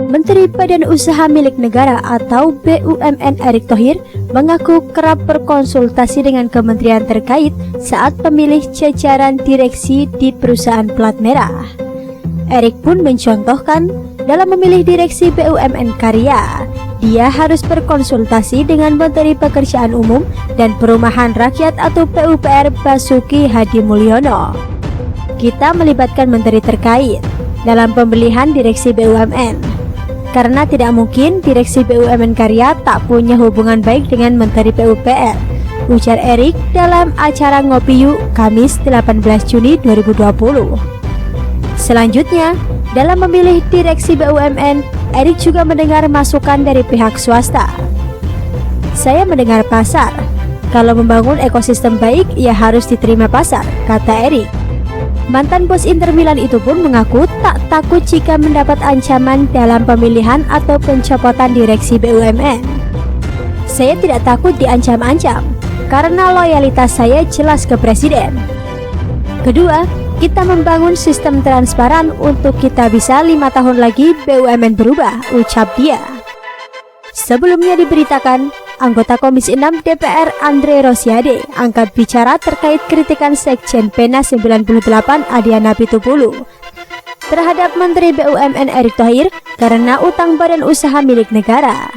Menteri Badan Usaha Milik Negara atau BUMN Erick Thohir mengaku kerap berkonsultasi dengan kementerian terkait saat memilih jajaran direksi di perusahaan plat merah. Erick pun mencontohkan dalam memilih direksi BUMN Karya, dia harus berkonsultasi dengan Menteri Pekerjaan Umum dan Perumahan Rakyat atau PUPR Basuki Hadi Mulyono. Kita melibatkan menteri terkait dalam pemilihan direksi BUMN. Karena tidak mungkin direksi BUMN Karya tak punya hubungan baik dengan Menteri PUPR, ujar Erick dalam acara Ngopi Yuk Kamis 18 Juni 2020. Selanjutnya, dalam memilih direksi BUMN, Erick juga mendengar masukan dari pihak swasta. Saya mendengar pasar. Kalau membangun ekosistem baik, ya harus diterima pasar, kata Erick. Mantan bos Inter Milan itu pun mengaku tak takut jika mendapat ancaman dalam pemilihan atau pencopotan direksi BUMN. Saya tidak takut diancam-ancam, karena loyalitas saya jelas ke presiden. Kedua, kita membangun sistem transparan untuk kita bisa 5 tahun lagi BUMN berubah, ucap dia. Sebelumnya diberitakan, anggota Komisi 6 DPR Andre Rosiade angkat bicara terkait kritikan Sekjen Pena 98 Adiana Pitupulu terhadap Menteri BUMN Erick Thohir karena utang badan usaha milik negara.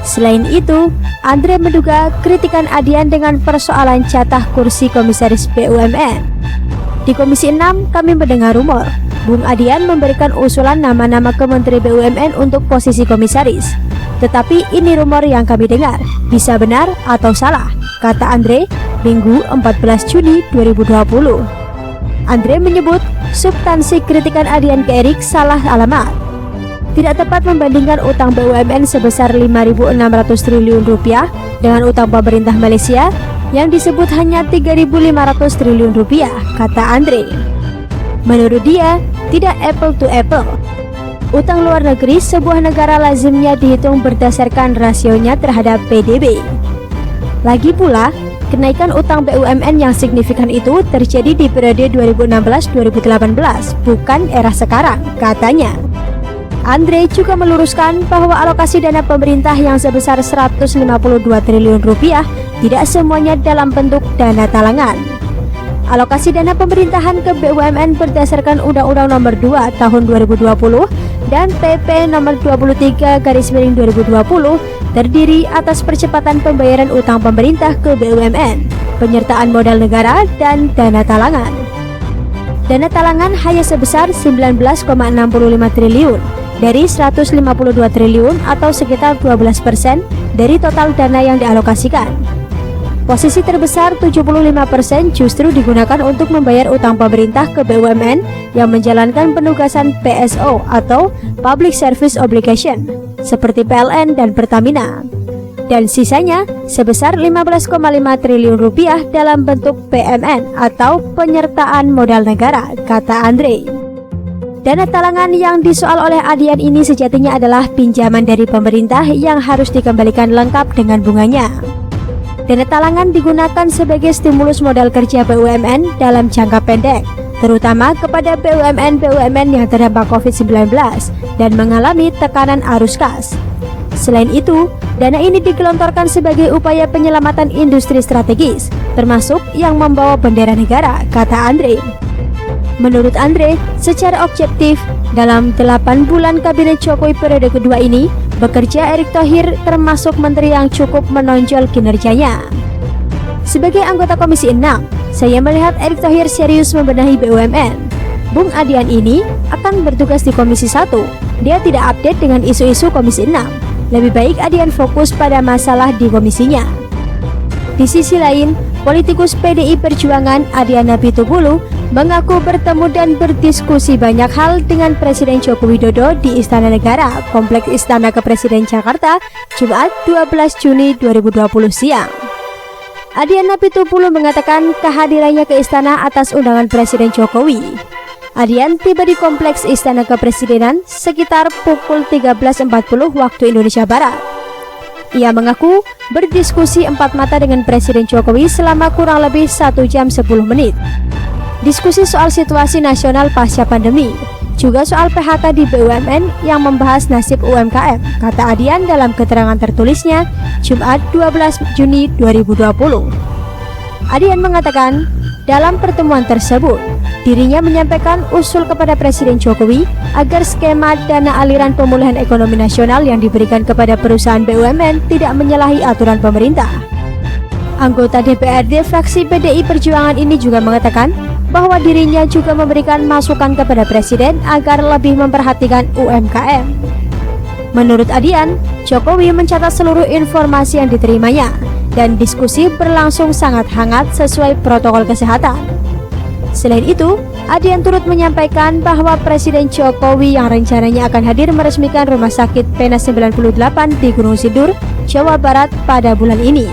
Selain itu, Andre menduga kritikan Adian dengan persoalan jatah kursi komisaris BUMN. Di Komisi 6 kami mendengar rumor Bung Adian memberikan usulan nama-nama ke Menteri BUMN untuk posisi komisaris. Tetapi ini rumor yang kami dengar, bisa benar atau salah, kata Andre, Minggu 14 Juni 2020. Andre menyebut substansi kritikan Adian ke Erick salah alamat. Tidak tepat membandingkan utang BUMN sebesar 5.600 triliun rupiah dengan utang pemerintah Malaysia yang disebut hanya 3.500 triliun rupiah, kata Andre. Menurut dia, tidak apple to apple. Utang luar negeri sebuah negara lazimnya dihitung berdasarkan rasionya terhadap PDB. Lagi pula, kenaikan utang BUMN yang signifikan itu terjadi di periode 2016-2018, bukan era sekarang, katanya. Andre juga meluruskan bahwa alokasi dana pemerintah yang sebesar 152 triliun rupiah tidak semuanya dalam bentuk dana talangan. Alokasi dana pemerintahan ke BUMN berdasarkan Undang-Undang Nomor 2 Tahun 2020 dan PP Nomor 23/2020 terdiri atas percepatan pembayaran utang pemerintah ke BUMN, penyertaan modal negara, dan dana talangan. Dana talangan hanya sebesar 19,65 triliun dari 152 triliun atau sekitar 12% dari total dana yang dialokasikan. Posisi terbesar 75% justru digunakan untuk membayar utang pemerintah ke BUMN yang menjalankan penugasan PSO atau Public Service Obligation seperti PLN dan Pertamina. Dan sisanya sebesar 15,5 triliun rupiah dalam bentuk PMN atau penyertaan modal negara, kata Andre. Dana talangan yang disoal oleh Adian ini sejatinya adalah pinjaman dari pemerintah yang harus dikembalikan lengkap dengan bunganya. Dana talangan digunakan sebagai stimulus modal kerja BUMN dalam jangka pendek, terutama kepada BUMN yang terdampak COVID-19 dan mengalami tekanan arus kas. Selain itu, dana ini digelontorkan sebagai upaya penyelamatan industri strategis, termasuk yang membawa bendera negara, kata Andre. Menurut Andre, secara objektif, dalam 8 bulan Kabinet Jokowi periode kedua ini, bekerja Erick Thohir termasuk menteri yang cukup menonjol kinerjanya. Sebagai anggota Komisi 6, saya melihat Erick Thohir serius membenahi BUMN. Bung Adian ini akan bertugas di Komisi 1. Dia tidak update dengan isu-isu Komisi 6. Lebih baik Adian fokus pada masalah di komisinya. Di sisi lain, politikus PDI Perjuangan Adiana Pitupulu mengaku bertemu dan berdiskusi banyak hal dengan Presiden Joko Widodo di Istana Negara, Kompleks Istana Kepresiden Jakarta, Jumat 12 Juni 2020 siang. Adiana Pitupulu mengatakan kehadirannya ke istana atas undangan Presiden Jokowi. Adian tiba di Kompleks Istana Kepresidenan sekitar pukul 13.40 waktu Indonesia Barat. Ia mengaku berdiskusi empat mata dengan Presiden Jokowi selama kurang lebih 1 jam 10 menit. Diskusi soal situasi nasional pasca pandemi, juga soal PHK di BUMN yang membahas nasib UMKM, kata Adian dalam keterangan tertulisnya Jumat 12 Juni 2020. Adian mengatakan, dalam pertemuan tersebut, dirinya menyampaikan usul kepada Presiden Jokowi agar skema dana aliran pemulihan ekonomi nasional yang diberikan kepada perusahaan BUMN tidak menyalahi aturan pemerintah. Anggota DPRD fraksi PDI Perjuangan ini juga mengatakan bahwa dirinya juga memberikan masukan kepada Presiden agar lebih memperhatikan UMKM. Menurut Adian, Jokowi mencatat seluruh informasi yang diterimanya dan diskusi berlangsung sangat hangat sesuai protokol kesehatan. Selain itu, Adian turut menyampaikan bahwa Presiden Jokowi yang rencananya akan hadir meresmikan Rumah Sakit Pena 98 di Gunung Sindur, Jawa Barat pada bulan ini.